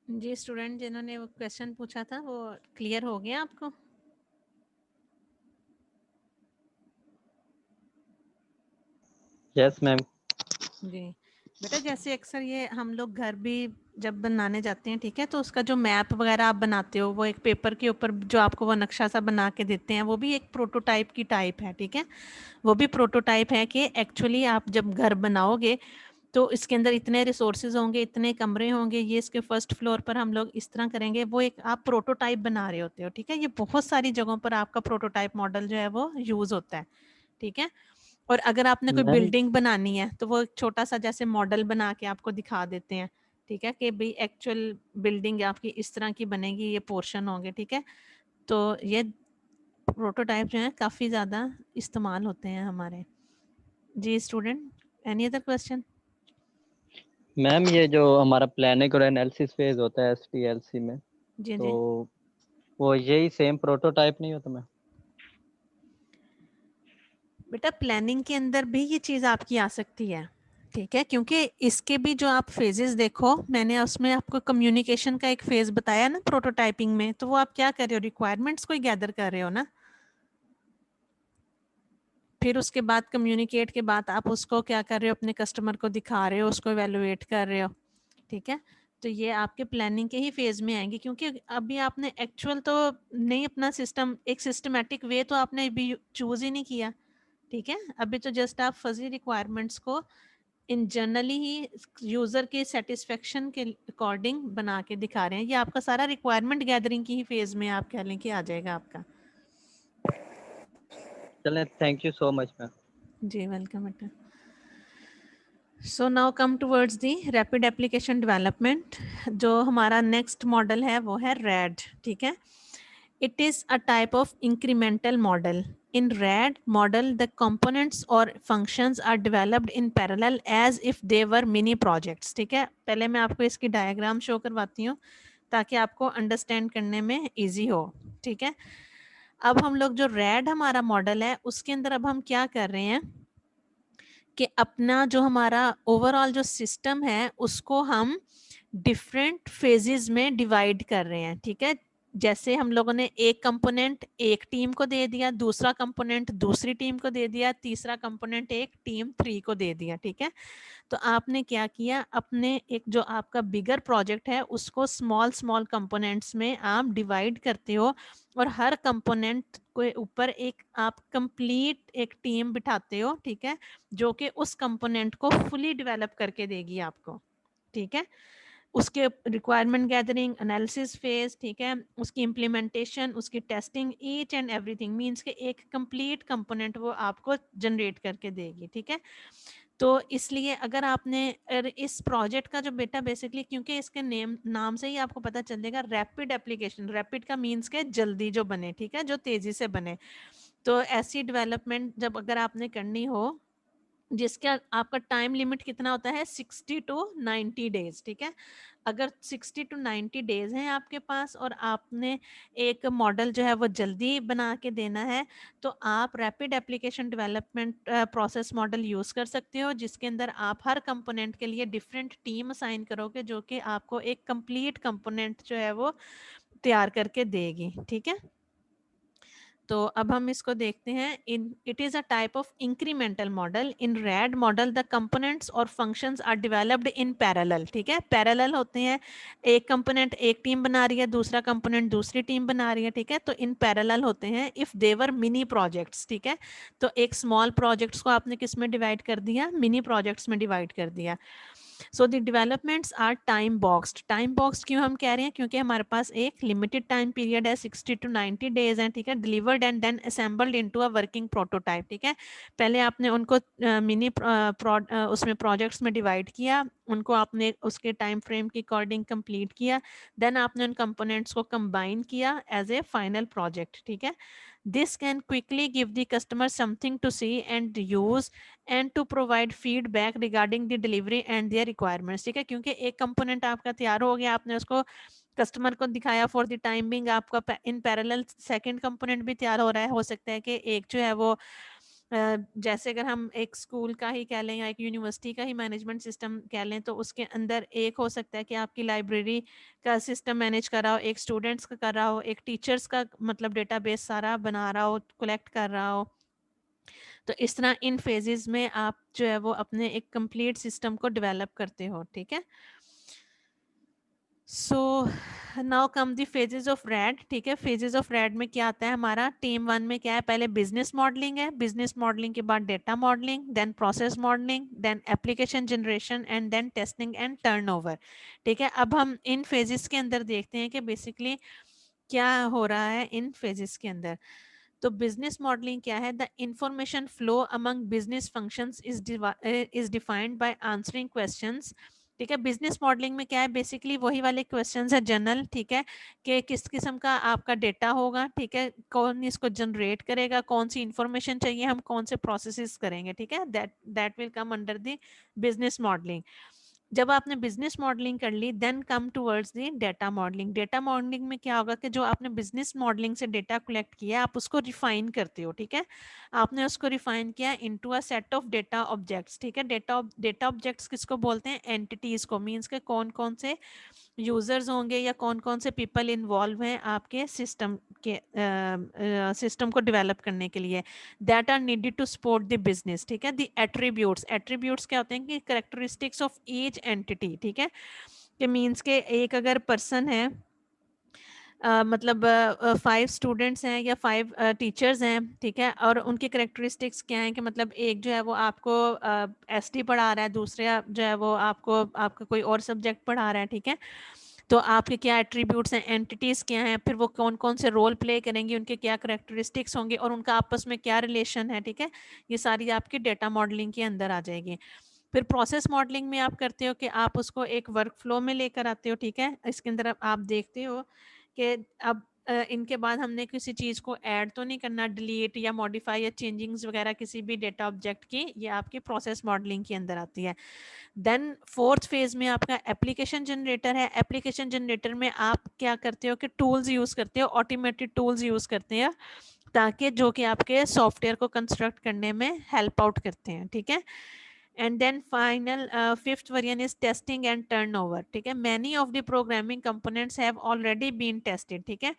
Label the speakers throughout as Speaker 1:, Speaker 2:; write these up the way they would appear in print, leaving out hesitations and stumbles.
Speaker 1: जी, student जिन्होंने वो question पूछा था वो क्लियर हो गया आपको?
Speaker 2: Yes ma'am.
Speaker 1: जी बेटा, जैसे अक्सर ये हम लोग घर भी जब बनाने जाते हैं, ठीक है, तो उसका जो मैप वगैरह आप बनाते हो वो एक पेपर के ऊपर जो आपको वो नक्शा सा बना के देते हैं, वो भी एक प्रोटोटाइप की टाइप है, ठीक है। वो भी प्रोटोटाइप है कि एक्चुअली आप जब घर बनाओगे तो इसके अंदर इतने रिसोर्सेज होंगे, इतने कमरे होंगे, ये इसके फर्स्ट फ्लोर पर हम लोग इस तरह करेंगे, वो एक आप प्रोटोटाइप बना रहे होते हो, ठीक है। ये बहुत सारी जगहों पर आपका प्रोटोटाइप मॉडल जो है वो यूज होता है, ठीक है। और अगर आपने कोई
Speaker 2: मैम
Speaker 1: बिल्डिंग बनानी है तो वो एक छोटा सा जैसे मॉडल बना के आपको दिखा देते हैं, ठीक है, कि भाई एक्चुअल बिल्डिंग आपकी इस तरह की बनेगी, ये पोर्शन होंगे, ठीक है। तो ये प्रोटोटाइप जो है काफ़ी ज़्यादा इस्तेमाल होते हैं हमारे। जी student, any other question?
Speaker 2: Ma'am ये जो हमारा प्लानिंग और एनालिसिस फेज होता है एसटीएलसी में,
Speaker 1: जी
Speaker 2: तो
Speaker 1: जी
Speaker 2: वो यही सेम प्रोटोटाइप नहीं होता मैम?
Speaker 1: बेटा, प्लानिंग के अंदर भी ये चीज़ आपकी आ सकती है, ठीक है, क्योंकि इसके भी जो आप फेजेस देखो, मैंने उसमें आपको कम्युनिकेशन का एक फेज बताया ना प्रोटोटाइपिंग में, तो वो आप क्या कर रहे हो, रिक्वायरमेंट्स को ही गैदर कर रहे हो ना। फिर उसके बाद कम्युनिकेट के बाद आप उसको क्या कर रहे हो, अपने कस्टमर को दिखा रहे हो, उसको एवेलुएट कर रहे हो, ठीक है। तो ये आपके प्लानिंग के ही फेज में आएंगे, क्योंकि अभी आपने एक्चुअल तो नहीं, अपना सिस्टम एक सिस्टमेटिक वे तो आपने अभी चूज ही नहीं किया, ठीक है। अभी तो जस्ट आप फजी रिक्वायरमेंट्स को इन जनरली ही यूजर के सेटिस्फेक्शन के अकॉर्डिंग बना के दिखा रहे हैं। ये आपका सारा रिक्वायरमेंट गैदरिंग की ही फेज में आप कह लें कि आ जाएगा आपका।
Speaker 2: चलें, thank you so much ma'am.
Speaker 1: जी वेलकम बेटा। So now come towards the rapid application development. जो हमारा नेक्स्ट मॉडल है वो है रैड, ठीक है। It is a type of incremental model. In RAD model, the components or functions are developed in parallel as if they were mini projects, ठीक है। पहले मैं आपको इसकी डायग्राम शो करवाती हूँ ताकि आपको अंडरस्टैंड करने में इजी हो, ठीक है। अब हम लोग जो रैड हमारा मॉडल है उसके अंदर अब हम क्या कर रहे हैं कि अपना जो हमारा ओवरऑल जो सिस्टम है उसको हम डिफरेंट फेजेस में डिवाइड कर रहे हैं, ठीक है। जैसे हम लोगों ने एक कंपोनेंट एक टीम को दे दिया, दूसरा कंपोनेंट दूसरी टीम को दे दिया, तीसरा कंपोनेंट एक टीम 3 को दे दिया, ठीक है। तो आपने क्या किया, अपने एक जो आपका बिगर प्रोजेक्ट है उसको स्मॉल स्मॉल कंपोनेंट्स में आप डिवाइड करते हो, और हर कंपोनेंट के ऊपर एक आप कंप्लीट एक टीम बिठाते हो, ठीक है, जो कि उस कंपोनेंट को फुली डेवलप करके देगी आपको, ठीक है। उसके रिक्वायरमेंट गैदरिंग, एनालिसिस फेज, ठीक है, उसकी इम्प्लीमेंटेशन, उसकी testing, each and everything means के एक कंप्लीट कंपोनेंट वो आपको जनरेट करके देगी, ठीक है। तो इसलिए अगर आपने इस प्रोजेक्ट का जो बेटा बेसिकली, क्योंकि इसके नेम नाम से ही आपको पता चल जाएगा रैपिड एप्लीकेशन, रैपिड का मीन्स के जल्दी जो बने, ठीक है, जो तेजी से बने। तो ऐसी डेवलपमेंट जब अगर आपने करनी हो जिसका आपका टाइम लिमिट कितना होता है 60 to 90 डेज, ठीक है। अगर 60 to 90 डेज हैं आपके पास और आपने एक मॉडल जो है वो जल्दी बना के देना है, तो आप rapid application development process model use कर सकते हो, जिसके अंदर आप हर कंपोनेंट के लिए डिफरेंट टीम असाइन करोगे, जो कि आपको एक कंप्लीट कंपोनेंट जो है वो तैयार करके देगी, ठीक है। तो अब हम इसको देखते हैं। In it is a type of incremental model. In RAD model the components और functions are developed in parallel, ठीक है, पैरेलल होते हैं। एक कंपोनेंट एक टीम बना रही है, दूसरा कंपोनेंट दूसरी टीम बना रही है, ठीक है, तो इन पैरेलल होते हैं इफ देवर मिनी प्रोजेक्ट्स, ठीक है। तो एक स्मॉल प्रोजेक्ट्स को आपने किस में डिवाइड कर दिया, मिनी प्रोजेक्ट्स में डिवाइड कर दिया। So the developments are time boxed. Time boxed क्यों हम कह रहे हैं, क्योंकि हमारे पास एक लिमिटेड टाइम पीरियड है, 60 to 90 डेज है, ठीक है। Delivered and then assembled into a working prototype, ठीक है। पहले आपने उनको मिनी उसमें प्रोजेक्ट्स में डिवाइड किया, उनको आपने उसके टाइम फ्रेम के अकॉर्डिंग कंप्लीट किया, देन आपने उन कंपोनेंट्स को कंबाइन किया एज ए फाइनल प्रोजेक्ट, ठीक है। This can quickly give the customer something to see and use and to provide feedback regarding the delivery and their requirements, ठीक है। क्योंकि एक कंपोनेंट आपका तैयार हो गया, आपने उसको कस्टमर को दिखाया फॉर द टाइम बिंग, आपका इन पैरेलल सेकंड कंपोनेंट भी तैयार हो रहा है। हो सकता है कि एक जो है वो जैसे अगर हम एक स्कूल का ही कह लें या एक यूनिवर्सिटी का ही मैनेजमेंट सिस्टम कह लें, तो उसके अंदर एक हो सकता है कि आपकी लाइब्रेरी का सिस्टम मैनेज कर रहा हो, एक स्टूडेंट्स का कर रहा हो, एक टीचर्स का मतलब डेटाबेस सारा बना रहा हो, कलेक्ट कर रहा हो। तो इस तरह इन फेजेस में आप जो है वो अपने एक कंप्लीट सिस्टम को डेवलप करते हो, ठीक है। सो now come the phases of red, ठीक है। फेजेस ऑफ रैड में क्या आता है हमारा, टीम 1 में क्या है, पहले बिजनेस मॉडलिंग है, बिजनेस मॉडलिंग के बाद data modelling, then process modelling, then application generation and then testing and turnover, ठीक है। अब हम इन फेजेस के अंदर देखते हैं कि बेसिकली क्या हो रहा है इन फेजेस के अंदर। तो बिजनेस मॉडलिंग क्या है, the information flow among business functions is defined by answering questions, ठीक है। बिजनेस मॉडलिंग में क्या है, बेसिकली वही वाले क्वेश्चंस है जनरल, ठीक है, कि किस किस्म का आपका डेटा होगा, ठीक है, कौन इसको जनरेट करेगा, कौन सी इंफॉर्मेशन चाहिए, हम कौन से प्रोसेसेस करेंगे, ठीक है। That will come under the business modelling. जब आपने बिजनेस मॉडलिंग कर ली, then come towards the data modelling. Data modelling में क्या होगा कि जो आपने बिजनेस मॉडलिंग से डेटा कलेक्ट किया आप उसको रिफाइन करते हो, ठीक है। आपने उसको रिफाइन किया into a set of data objects, ठीक है। डेटा ऑब्जेक्ट्स किसको बोलते हैं, एंटिटीज को, मीन्स के कौन कौन से यूजर्स होंगे या कौन कौन से पीपल इन्वॉल्व हैं आपके सिस्टम के सिस्टम को डेवलप करने के लिए, that are needed to support the business, ठीक है। द एट्रीब्यूट्स, एट्रीब्यूट्स क्या होते हैं कि करेक्टरिस्टिक्स ऑफ ईच एंटिटी, ठीक है, कि मीन्स के एक अगर पर्सन है, मतलब 5 स्टूडेंट्स हैं या 5 टीचर्स हैं, ठीक है, और उनकी करेक्टरिस्टिक्स क्या हैं कि मतलब एक जो है वो आपको एसटी पढ़ा रहा है, दूसरा जो है वो आपको आपका कोई और सब्जेक्ट पढ़ा रहा है, ठीक है। तो आपके क्या एट्रीब्यूट्स हैं, एंटिटीज़ क्या हैं, फिर वो कौन कौन से रोल प्ले करेंगे, उनके क्या करेक्टरिस्टिक्स होंगे और उनका आपस में क्या रिलेशन है, ठीक है। ये सारी आपकी डेटा मॉडलिंग के अंदर आ जाएगी। फिर प्रोसेस मॉडलिंग में आप करते हो कि आप उसको एक वर्क फ्लो में लेकर आते हो, ठीक है। इसके अंदर आप देखते हो कि अब इनके बाद हमने किसी चीज़ को ऐड तो नहीं करना, डिलीट या मॉडिफाई या चेंजिंग्स वगैरह किसी भी डेटा ऑब्जेक्ट की, ये आपकी प्रोसेस मॉडलिंग के अंदर आती है। देन फोर्थ फेज में आपका एप्लीकेशन जनरेटर है। एप्लीकेशन जनरेटर में आप क्या करते हो कि टूल्स यूज़ करते हो, ऑटोमेटेड टूल्स यूज़ करते हैं, ताकि जो कि आपके सॉफ्टवेयर को कंस्ट्रक्ट करने में हेल्प आउट करते हैं, ठीक है। And then final fifth variant is testing and turnover, ठीक है। Many of the programming components have already been tested, ठीक है।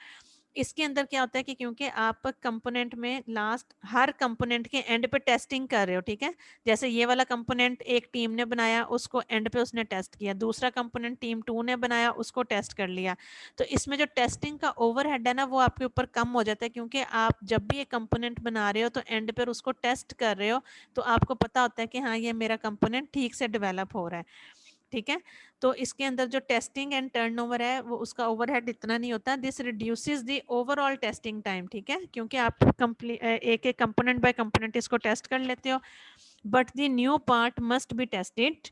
Speaker 1: इसके अंदर क्या होता है कि क्योंकि आप कंपोनेंट में लास्ट हर कंपोनेंट के एंड पे टेस्टिंग कर रहे हो, ठीक है। जैसे ये वाला कंपोनेंट एक टीम ने बनाया, उसको एंड पे उसने टेस्ट किया, दूसरा कंपोनेंट टीम 2 ने बनाया, उसको टेस्ट कर लिया। तो इसमें जो टेस्टिंग का ओवरहेड है ना, वो आपके ऊपर कम हो जाता है, क्योंकि आप जब भी एक कंपोनेंट बना रहे हो तो एंड पर उसको टेस्ट कर रहे हो, तो आपको पता होता है कि हाँ ये मेरा कंपोनेंट ठीक से डेवलप हो रहा है, ठीक है। तो इसके अंदर जो टेस्टिंग एंड टर्नओवर है वो उसका ओवरहेड इतना नहीं होता, this reduces the overall testing time, ठीक है, क्योंकि आप एक एक कंपोनेंट बाय कंपोनेंट इसको टेस्ट कर लेते हो। But the new part must be tested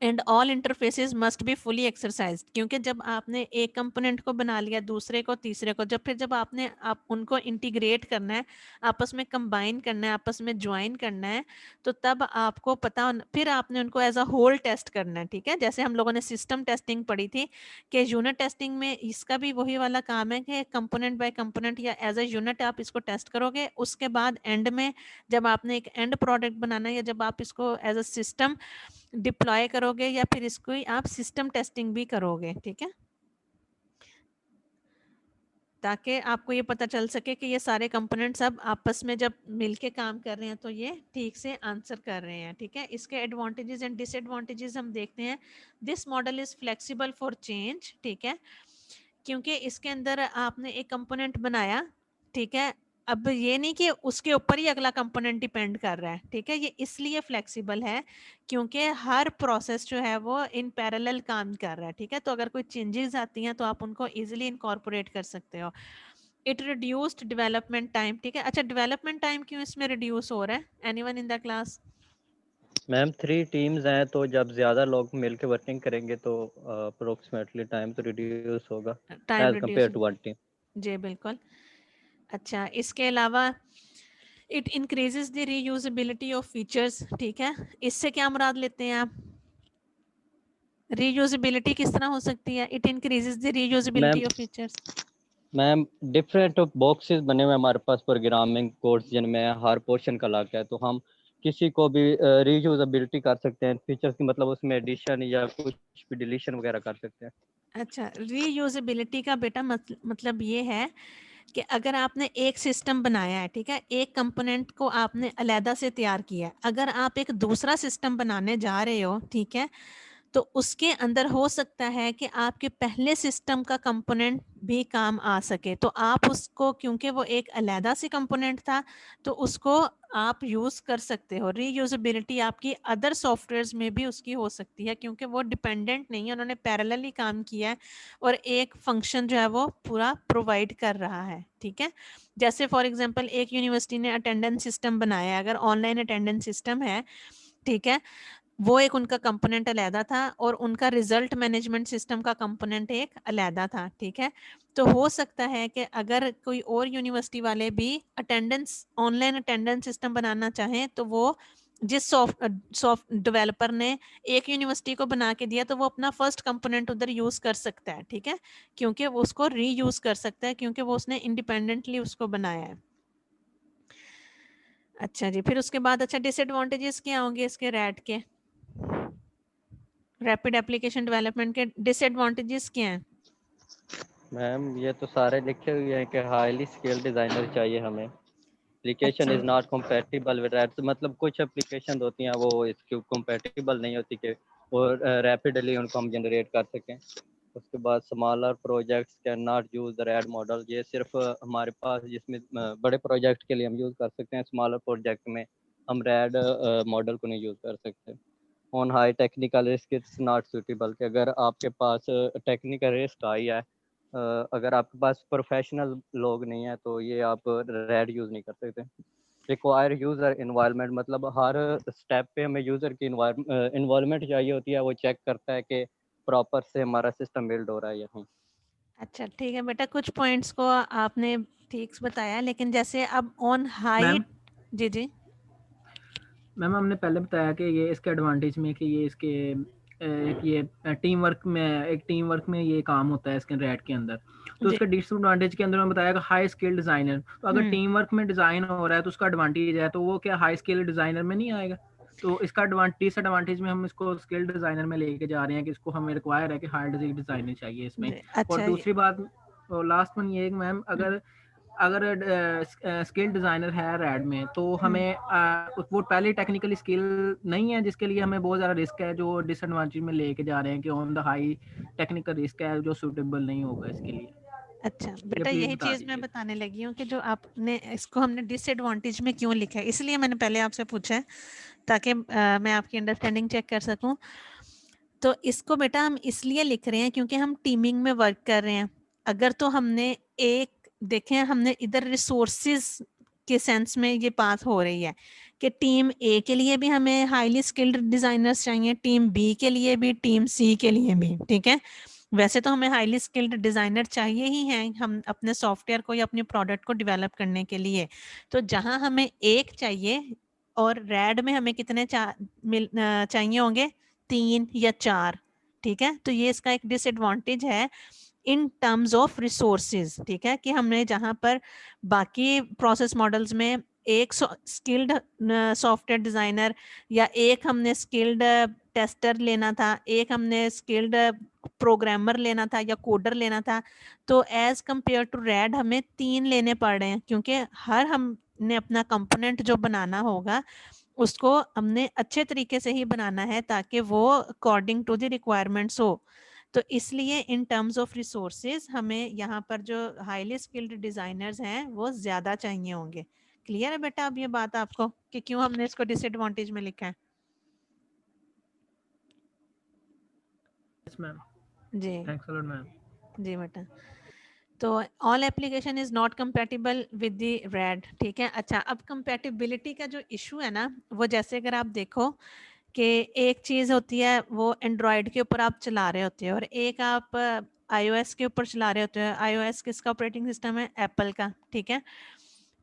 Speaker 1: and all interfaces must be fully exercised, क्योंकि जब आपने एक कंपोनेंट को बना लिया, दूसरे को, तीसरे को, जब आपने आप उनको इंटीग्रेट करना है, आपस में कंबाइन करना है, आपस में ज्वाइन करना है, तो तब आपको पता, फिर आपने उनको एज अ होल टेस्ट करना है, ठीक है। जैसे हम लोगों ने सिस्टम टेस्टिंग पढ़ी थी कि यूनिट टेस्टिंग में इसका भी वही वाला काम है कि कंपोनेंट बाय कंपोनेंट या एज अ यूनिट आप इसको टेस्ट करोगे, उसके बाद एंड में जब आपने एक एंड प्रोडक्ट बनाना है या जब आप इसको एज अ सिस्टम डिप्लॉय करोगे या फिर इसको ही आप सिस्टम टेस्टिंग भी करोगे, ठीक है, ताकि आपको ये पता चल सके कि ये सारे कंपोनेंट्स अब आपस में जब मिलके काम कर रहे हैं तो ये ठीक से आंसर कर रहे हैं, ठीक है। इसके एडवांटेजेस एंड डिसएडवांटेजेस हम देखते हैं। This model is flexible for change, ठीक है, क्योंकि इसके अंदर आपने एक कंपोनेंट बनाया, ठीक है, अब ये नहीं कि उसके ऊपर ही अगला कंपोनेंट डिपेंड कर रहा है, ठीक है। ये इसलिए फ्लेक्सिबल है क्योंकि हर प्रोसेस जो है वो इन पैरेलल काम कर रहा है, ठीक है। तो अगर कोई चेंजेस आती हैं तो आप उनको इजीली इनकॉर्पोरेट कर सकते हो। इट रिड्यूस्ड डेवलपमेंट टाइम, ठीक है। अच्छा, डेवलपमेंट टाइम क्यों इसमें रिड्यूस हो रहा है, anyone in the class?
Speaker 2: Ma'am 3 teams हैं, तो जब ज्यादा लोग मिलकर वर्किंग करेंगे तो अप्रोक्सीमेटली टाइम तो रिड्यूस होगा
Speaker 1: time
Speaker 2: as
Speaker 1: reduce,
Speaker 2: compare to one team.
Speaker 1: जी बिल्कुल। अच्छा, इसके अलावा it increases the reusability of features, ठीक है। इससे क्या मुराद लेते हैं आप, रीयूजेबिलिटी किस तरह हो सकती है, it increases the
Speaker 2: ma'am
Speaker 1: reusability of features.
Speaker 2: Ma'am different boxes बने हुए हमारे पास प्रोग्रामिंग कोड्स जिनमें हर पोर्शन का अलग है, तो हम किसी को भी रीयूजेबिलिटी कर सकते हैं फीचर्स की, मतलब उसमें एडिशन या कुछ भी डिलीशन वगैरह कर सकते हैं।
Speaker 1: अच्छा, रीयूजेबिलिटी का बेटा मतलब ये है कि अगर आपने एक सिस्टम बनाया है, ठीक है, एक कंपोनेंट को आपने अलहदा से तैयार किया है, अगर आप एक दूसरा सिस्टम बनाने जा रहे हो, ठीक है, तो उसके अंदर हो सकता है कि आपके पहले सिस्टम का कंपोनेंट भी काम आ सके, तो आप उसको, क्योंकि वो एक अलहदा से कंपोनेंट था, तो उसको आप यूज़ कर सकते हो। रीयूजेबिलिटी आपकी अदर सॉफ्टवेयर्स में भी उसकी हो सकती है, क्योंकि वो डिपेंडेंट नहीं है, उन्होंने पैरेलली काम किया है और एक फंक्शन जो है वो पूरा प्रोवाइड कर रहा है, ठीक है। जैसे फॉर एग्जांपल एक यूनिवर्सिटी ने अटेंडेंस सिस्टम बनाया है, अगर ऑनलाइन अटेंडेंस सिस्टम है, ठीक है, वो एक उनका कंपोनेंट अलहदा था और उनका रिजल्ट मैनेजमेंट सिस्टम का कंपोनेंट एक अलहदा था, ठीक है। तो हो सकता है कि अगर कोई और यूनिवर्सिटी वाले भी अटेंडेंस ऑनलाइन अटेंडेंस सिस्टम बनाना चाहें, तो वो जिस सॉफ्ट डेवलपर ने एक यूनिवर्सिटी को बना के दिया, तो वो अपना फर्स्ट कंपोनेंट उधर यूज कर सकता है, ठीक है, क्योंकि वो उसको रीयूज कर सकता है, क्योंकि वो उसने इंडिपेंडेंटली उसको बनाया है। अच्छा जी, फिर उसके बाद अच्छा डिसएडवांटेजेस क्या होंगे इसके रैट के, रैपिड एप्लीकेशन डेवलपमेंट के डिसएडवांटेजेस क्या हैं?
Speaker 2: मैम ये तो सारे लिखे हुए हैं कि हाईली स्किल्ड डिज़ाइनर चाहिए हमें, एप्लीकेशन
Speaker 1: अच्छा।
Speaker 2: Is not compatible with rat, मतलब कुछ एप्लीकेशन होती हैं वो इसके compatible नहीं होती कि और रैपिडली उनको हम जनरेट कर सकें। उसके बाद smaller projects can not use the red model, ये सिर्फ हमारे पास जिसमें बड़े प्रोजेक्ट के लिए हम यूज़ कर सकते हैं, स्मॉलर प्रोजेक्ट में हम रैड मॉडल को नहीं यूज़ कर सकते। On high technical risk it's not suitable, कि अगर आपके पास टेक्निकल रिस्क आई है, अगर आपके पास प्रोफेशनल लोग नहीं है, तो ये आप रैड यूज़ नहीं कर सकते। रिक्वायर यूज़र इन्वायरमेंट, मतलब हर स्टेप पे हमें यूज़र की इन्वॉल्वमेंट चाहिए होती है, वो चेक करता है कि प्रॉपर से हमारा सिस्टम बिल्ड हो रहा है या नहीं।
Speaker 1: अच्छा ठीक है बेटा, कुछ पॉइंट्स को आपने ठीक बताया, लेकिन जैसे अब ऑन हाई।
Speaker 3: मैम
Speaker 1: जी जी।
Speaker 3: मैम हमने पहले बताया कि ये इसके एडवांटेज में कि ये इसके एक ये टीम वर्क में ये काम होता है इसके रैट के अंदर। तो
Speaker 1: जी।
Speaker 3: उसके डिसएडवांटेज के अंदर मैं बताया कि हाई स्किल डिजाइनर, तो अगर टीम वर्क में डिजाइन हो रहा है तो उसका एडवांटेज है, तो वो क्या हाई स्किल डिजाइनर में नहीं आएगा? तो इसका डिसएडवांटेज में हम इसको स्किल डिजाइनर में लेके जा रहे हैं कि इसको हमें रिक्वायर है कि हाई डिजाइनर चाहिए इसमें। और
Speaker 1: अच्छा
Speaker 3: दूसरी बात लास्ट वन ये मैम, अगर अगर स्किल डिज़ाइनर है रैड में, तो हमें वो पहले टेक्निकली स्किल नहीं है, जिसके लिए हमें बहुत ज़्यादा रिस्क है, जो डिसएडवांटेज में लेके जा रहे हैं कि on the high technical risk है जो सूटेबल नहीं होगा इसके लिए।
Speaker 1: अच्छा
Speaker 3: ये
Speaker 1: बेटा,
Speaker 3: प्लीज
Speaker 1: यही
Speaker 3: बता
Speaker 1: चीज़ मैं
Speaker 3: दीजिए।
Speaker 1: बताने लगी हूँ कि जो आपने इसको हमने डिसएडवांटेज में क्यों लिखा है, इसलिए मैंने पहले आपसे पूछा है, ताकि मैं आपकी अंडरस्टैंडिंग चेक कर सकूं। तो इसको बेटा हम इसलिए लिख रहे हैं क्योंकि हम टीमिंग में वर्क कर रहे हैं। अगर तो हमने एक देखें, हमने इधर रिसोर्सेज के सेंस में ये बात हो रही है कि टीम ए के लिए भी हमें हाईली स्किल्ड डिजाइनर्स चाहिए, टीम बी के लिए भी, टीम सी के लिए भी, ठीक है। वैसे तो हमें हाईली स्किल्ड डिजाइनर चाहिए ही हैं हम अपने सॉफ्टवेयर को या अपने प्रोडक्ट को डेवलप करने के लिए। तो जहां हमें एक चाहिए और रैड में हमें कितने चाहिए होंगे, 3 या 4, ठीक है। तो ये इसका एक डिसएडवांटेज है इन टर्म्स ऑफ रिसोर्सेज, ठीक है, कि हमने जहां पर बाकी प्रोसेस मॉडल्स में एक स्किल्ड सॉफ्टवेयर डिजाइनर या एक हमने स्किल्ड टेस्टर लेना था, एक हमने स्किल्ड प्रोग्रामर लेना था या कोडर लेना था, तो एज कंपेयर टू रैड हमें 3 लेने पड़ रहे हैं, क्योंकि हर हमने अपना कंपोनेंट जो बनाना होगा उसको हमने अच्छे तरीके से ही बनाना है, ताकि वो अकॉर्डिंग टू द रिक्वायरमेंट्स हो। तो इसलिए इन टर्म्स ऑफ रिसोर्सेज हमें यहाँ पर जो हाईली स्किल्ड डिजाइनर्स हैं वो ज्यादा चाहिए होंगे। क्लियर है बेटा अब ये बात आपको कि क्यों हमने इसको डिसएडवांटेज में लिखा है?
Speaker 3: यस मैम,
Speaker 1: जी।
Speaker 3: Thanks a lot ma'am.
Speaker 1: जी बेटा। तो all application is not compatible with the RAD, ठीक है। अच्छा, अब कंपेटिबिलिटी का जो इशू है ना, वो जैसे अगर आप देखो कि एक चीज़ होती है वो एंड्रॉयड के ऊपर आप चला रहे होते हो और एक आप आईओएस के ऊपर चला रहे होते हो। आईओएस किसका ऑपरेटिंग सिस्टम है? एप्पल का, ठीक है।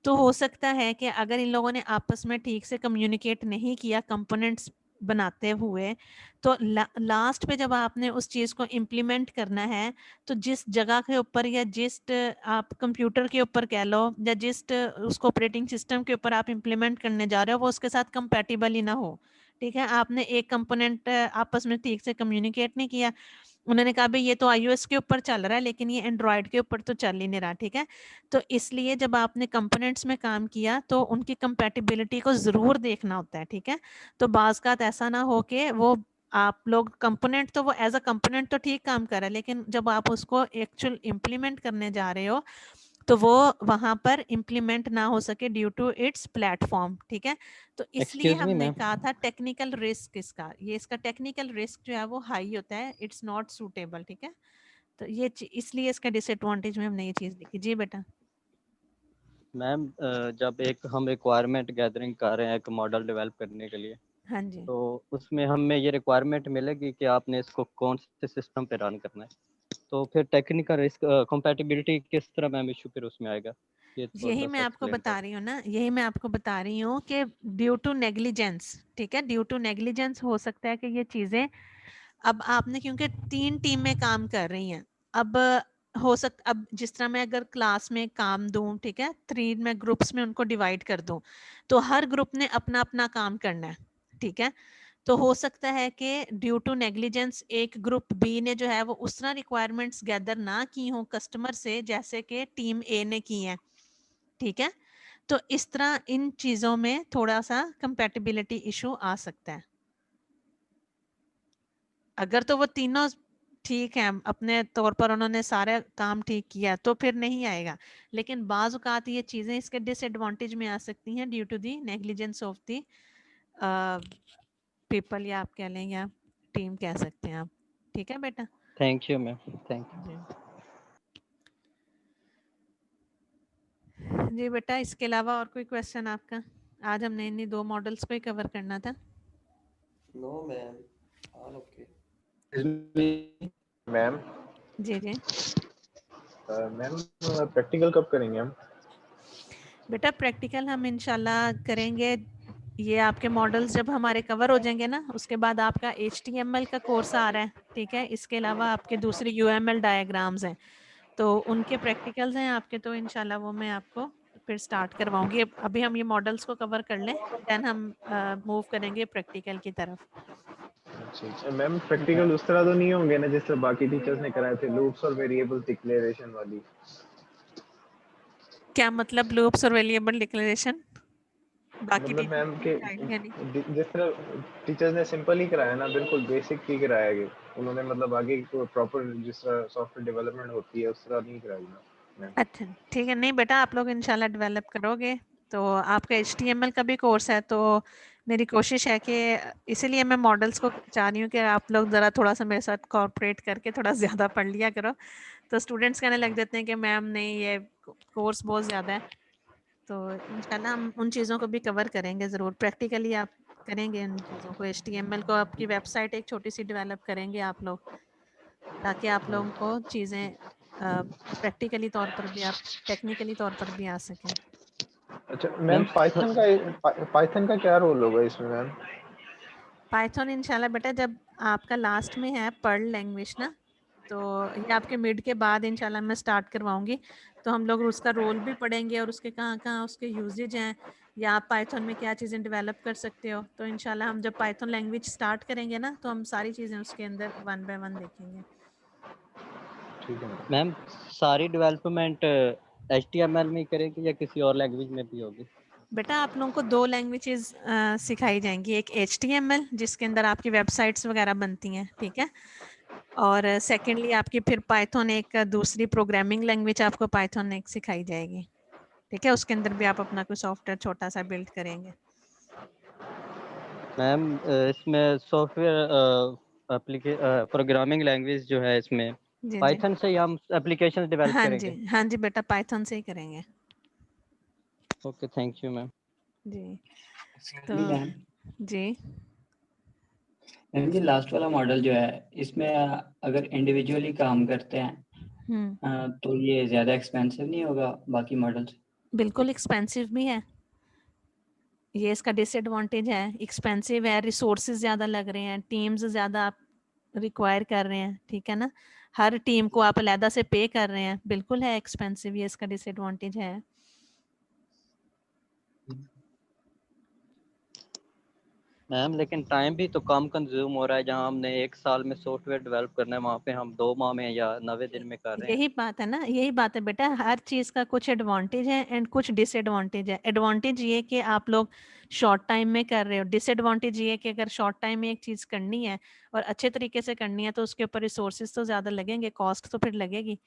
Speaker 1: तो हो सकता है कि अगर इन लोगों ने आपस में ठीक से कम्युनिकेट नहीं किया कंपोनेंट्स बनाते हुए, तो लास्ट पे जब आपने उस चीज़ को इम्प्लीमेंट करना है, तो जिस जगह के ऊपर या जिस आप कंप्यूटर के ऊपर कह लो या जिस उसको ऑपरेटिंग सिस्टम के ऊपर आप इम्प्लीमेंट करने जा रहे हो वो उसके साथ कंपैटिबल ही ना हो। ठीक है, आपने एक कंपोनेंट आपस में ठीक से कम्युनिकेट नहीं किया, उन्होंने कहा भाई ये तो iOS के ऊपर चल रहा है लेकिन ये एंड्रॉयड के ऊपर तो चल ही नहीं रहा। ठीक है, तो इसलिए जब आपने कंपोनेंट्स में काम किया तो उनकी कंपैटिबिलिटी को ज़रूर देखना होता है। ठीक है, तो बाज़ का ऐसा ना हो कि वो आप लोग कंपोनेंट तो वो एज अ कंपोनेंट तो ठीक काम कर रहा है, लेकिन जब आप उसको एक्चुअल इम्प्लीमेंट करने जा रहे हो तो वो वहां पर इम्प्लीमेंट ना हो सके ड्यू टू इट्स प्लेटफॉर्म। ठीक है, तो इसलिए
Speaker 2: एक्सक्यूज मी
Speaker 1: हमने
Speaker 2: मैम,
Speaker 1: कहा था टेक्निकल रिस्क इसका टेक्निकल रिस्क जो है वो हाई होता है, इट्स नॉट सूटेबल। ठीक है, तो इसलिए इसका डिसएडवांटेज में हमने ये चीज देखी। जी बेटा।
Speaker 2: मैम जब एक हम रिक्वायरमेंट गैदरिंग कर रहे हैं एक मॉडल डेवलप करने के लिए,
Speaker 1: हाँ जी,
Speaker 2: तो उसमें हमें ये रिक्वायरमेंट मिलेगी कि आपने इसको कौन से सिस्टम पे रन करना है, तो फिर टेक्निकल रिस्क कंपैटिबिलिटी किस तरह मैम इशू फिर उसमें आएगा, ये
Speaker 1: यही
Speaker 2: थोड़ा
Speaker 1: मैं
Speaker 2: सा
Speaker 1: आपको
Speaker 2: एक्सप्लेन
Speaker 1: बता
Speaker 2: कर।
Speaker 1: रही हूँ ना, यही मैं आपको बता रही हूँ कि ड्यू टू नेग्लिजेंस, ठीक है, ड्यू टू नेग्लिजेंस हो सकता है कि ये चीजें, अब आपने क्योंकि 3 टीम में काम कर रही हैं, अब अब जिस तरह मैं अगर क्लास में काम दूं, ठीक है, 3 मैं ग्रुप्स में उनको डिवाइड कर दूं, तो हर ग्रुप ने अपना अपना काम करना है। ठीक है, तो हो सकता है कि ड्यू टू नेग्लिजेंस एक ग्रुप बी ने जो है वो उस तरह रिक्वायरमेंट्स गैदर ना की हो कस्टमर से जैसे कि टीम ए ने की है। ठीक है, तो इस तरह इन चीजों में थोड़ा सा कंपैटिबिलिटी इशू आ सकता है। अगर तो वो तीनों ठीक है, अपने तौर पर उन्होंने सारे काम ठीक किया तो फिर नहीं आएगा, लेकिन बाज औकात ये चीजें इसके डिसएडवांटेज में आ सकती हैं due to the negligence of the people, या आप कह लें या टीम कह सकते हैं आप। ठीक है बेटा।
Speaker 2: Thank you ma'am, thank you.
Speaker 1: जी जी बेटा, इसके अलावा और कोई क्वेश्चन आपका? आज हमने इन्हीं 2 मॉडल्स को ही कवर करना था।
Speaker 4: No, ma'am. All okay.
Speaker 5: Ma'am
Speaker 1: जी जी
Speaker 5: मैम प्रैक्टिकल कब करेंगे हम?
Speaker 1: बेटा, प्रैक्टिकल हम इंशाल्लाह करेंगे, ये आपके मॉडल्स जब हमारे कवर हो जाएंगे ना, उसके बाद आपका HTML का कोर्स आ रहा है। ठीक है, इसके अलावा आपके दूसरे UML डायग्राम्स हैं, तो उनके प्रैक्टिकल्स हैं आपके, तो इंशाल्लाह वो मैं आपको फिर स्टार्ट करवाऊंगी। अभी हम ये मॉडल्स को कवर कर लें, देन हम मूव करेंगे प्रैक्टिकल की तरफ।
Speaker 5: अच्छा मैम, प्रैक्टिकल उस तरह तो नहीं होंगे ना जिस तरह बाकी टीचर्स ने कराए थे, लूप्स और वेरिएबल डिक्लेरेशन वाली?
Speaker 1: क्या मतलब लूप्स और वेरिएबल डिक्लेरेशन? बाकी
Speaker 5: मतलब
Speaker 1: टीचर्स
Speaker 5: मैम
Speaker 1: को
Speaker 5: के
Speaker 1: आइडिया नहीं।
Speaker 5: जिस तरह टीचर्स ने सिंपल ही कराया ना, बिल्कुल बेसिक ही कराया गया, उन्होंने मतलब आगे को प्रॉपर जिस तरह सॉफ्टवेयर डेवलपमेंट होती है उस तरह नहीं कराई ना मैम।
Speaker 1: अच्छा ठीक है, नहीं बेटा आप लोग इंशाल्लाह डेवलप करोगे, तो आपका HTML का भी कोर्स है, तो मेरी कोशिश है कि इसीलिए मैं मॉडल्स को चाह रही हूँ कि आप लोग ज़रा थोड़ा सा मेरे साथ कॉर्पोरेट करके थोड़ा ज़्यादा पढ़ लिया करो। तो स्टूडेंट्स कहने लग जाते हैं कि मैम नहीं ये कोर्स बहुत ज़्यादा है, तो इंशाल्लाह हम उन चीज़ों को भी कवर करेंगे ज़रूर, प्रैक्टिकली आप करेंगे उन चीज़ों को, HTML को आपकी वेबसाइट एक छोटी सी डेवलप करेंगे आप लोग, ताकि आप लोगों को चीज़ें प्रैक्टिकली तौर पर भी, आप टेक्निकली तौर पर भी आ सकें।
Speaker 5: अच्छा मैम,
Speaker 2: मैम
Speaker 5: पाइथन का क्या रोल होगा इसमें मैम?
Speaker 1: पाइथन इंशाल्लाह बेटा जब आपका लास्ट में है पर्ल लैंग्वेज ना, तो ये आपके मिड के बाद इंशाल्लाह मैं स्टार्ट करवाऊंगी, तो हम लोग उसका रोल भी पढ़ेंगे और उसके कहाँ कहाँ उसके यूजेज हैं, या आप पाइथन में क्या चीज़ें डेवलप कर सकते हो। तो इंशाल्लाह हम जब पाइथन लैंग्वेज स्टार्ट करेंगे ना, तो हम सारी चीज़ें उसके अंदर 1 बाय 1 देखेंगे।
Speaker 5: ठीक है मैम।
Speaker 2: मैम सारी डेवलपमेंट HTML में ही करेगी या किसी और लैंग्वेज में भी होगी?
Speaker 1: बेटा आप लोगों को 2 लैंग्वेजेस सिखाई जाएंगी, एक HTML जिसके अंदर आपकी वेबसाइट्स वगैरह बनती हैं, ठीक है, और सेकेंडली आपकी फिर पाइथन एक दूसरी प्रोग्रामिंग लैंग्वेज आपको पाइथन एक सिखाई जाएगी। ठीक है, उसके अंदर भी आप अपना कोई सॉफ्टवेयर छोटा सा बिल्ड करेंगे।
Speaker 2: मैम इसमें सॉफ्टवेयर प्रोग्रामिंग लैंग्वेज जो है इसमें
Speaker 1: जी जी
Speaker 2: पाइथन से ही हम एप्लीकेशन डेवलप करेंगे?
Speaker 1: हाँ जी बेटा, पाइथन से ही करेंगे।
Speaker 2: Okay, thank you ma'am.
Speaker 1: जी तो
Speaker 4: Excuse me, मैम।
Speaker 1: जी
Speaker 4: मैम जी लास्ट वाला मॉडल जो है इसमें अगर इंडिविजुअली काम करते हैं तो ये ज़्यादा एक्सपेंसिव नहीं होगा बाकी मॉडल से?
Speaker 1: बिल्कुल एक्सपेंसिव भी है, ये इसका डिसएडवांटेज है, एक्सपेंसिव है, रिसोर्सेज ज़्यादा लग रहे हैं, टीम्स ज़्यादा आप रिक्वायर कर रहे हैं, ठीक है ना, हर टीम को आप अलहदा से पे कर रहे हैं, बिल्कुल है एक्सपेंसिव, ये इसका डिसएडवांटेज है।
Speaker 2: मैम लेकिन टाइम भी तो कम कंज्यूम हो रहा है, जहाँ हमने 1 साल में सॉफ्टवेयर डेवलप करना है वहाँ पे हम 2 माह में या 90 दिन में कर रहे हैं।
Speaker 1: यही बात है ना, यही बात है बेटा, हर चीज़ का कुछ एडवांटेज है एंड कुछ डिसएडवांटेज है। एडवांटेज ये कि आप लोग शॉर्ट टाइम में कर रहे हो, डिसएडवांटेज ये कि अगर शॉर्ट टाइम में एक चीज़ करनी है और अच्छे तरीके से करनी है तो उसके ऊपर रिसोर्सेज तो ज़्यादा लगेंगे, कॉस्ट तो फिर लगेगी।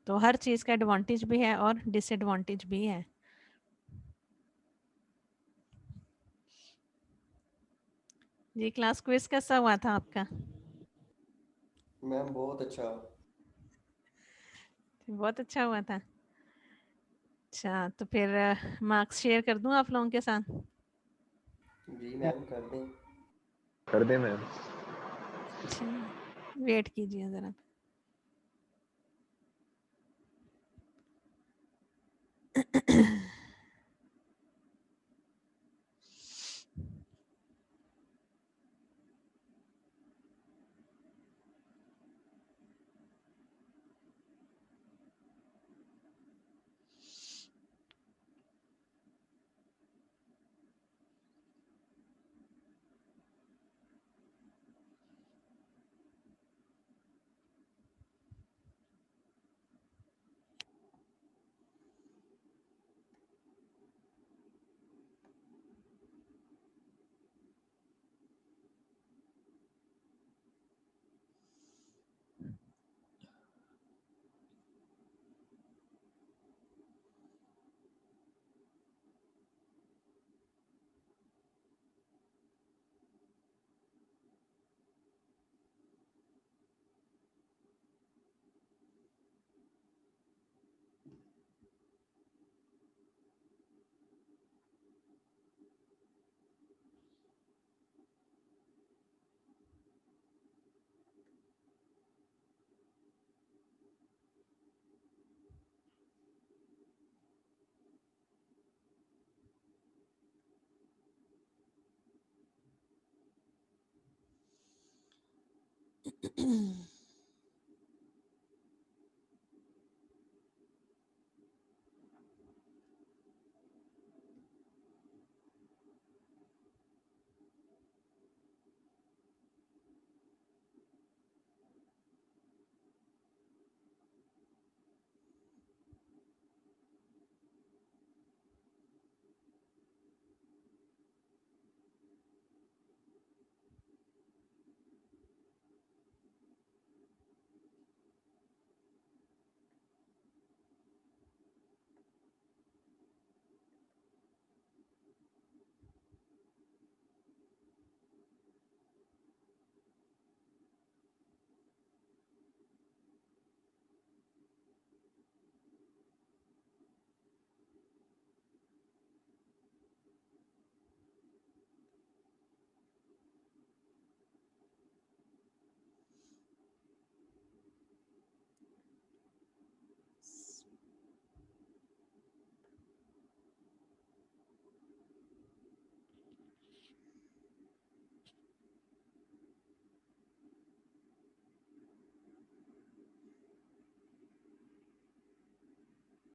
Speaker 1: तो हर चीज़ का एडवांटेज भी है और डिसएडवांटेज भी है। जी क्लास क्विज कैसा हुआ था आपका?
Speaker 6: मैम बहुत अच्छा।
Speaker 1: बहुत अच्छा हुआ था। अच्छा तो फिर मार्क्स शेयर कर दूं आप लोगों के साथ?
Speaker 6: जी मैम कर दें।
Speaker 5: कर दे मैम।
Speaker 1: अच्छा वेट कीजिए ज़रा।